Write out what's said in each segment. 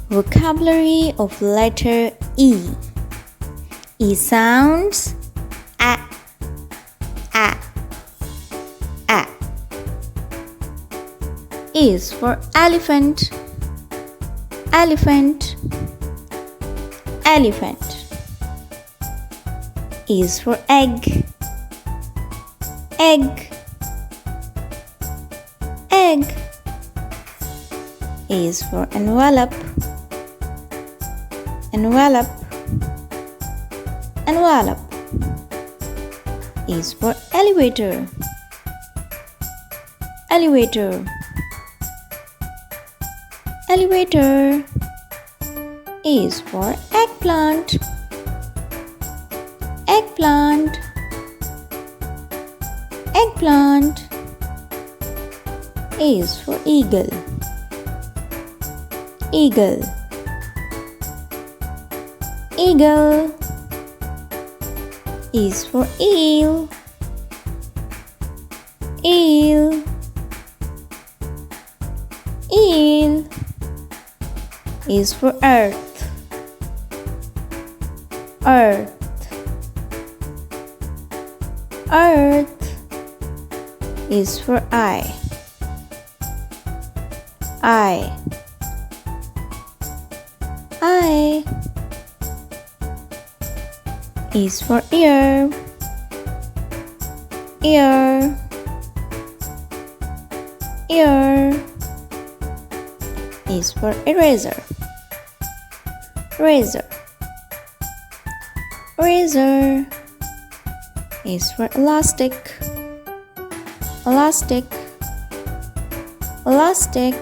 Vocabulary of letter E. E sounds a, a, a. E is for elephant, elephant, elephant. E is for egg, egg, egg. E is for envelope, envelope, envelope. E is for elevator, elevator, elevator. E is for eggplant, eggplant, eggplant. E is for eagle, eagle, eagle. E is for eel, eel, eel. E is for earth, earth, earth. E is for eye, eye, eye. E is for ear, ear, ear. E is for eraser, razor, razor. E is for elastic, elastic, elastic.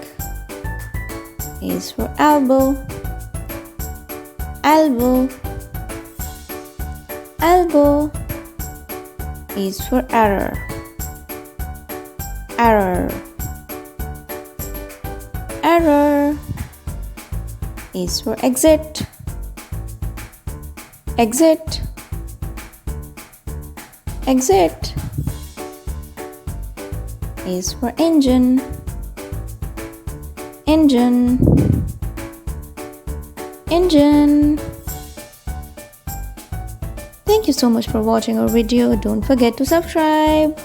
E is for elbow, elbow, elbow. E is for error, error, error. E is for exit, exit, exit. E is for engine, engine, engine. Thank you so much for watching our video. Don't forget to subscribe.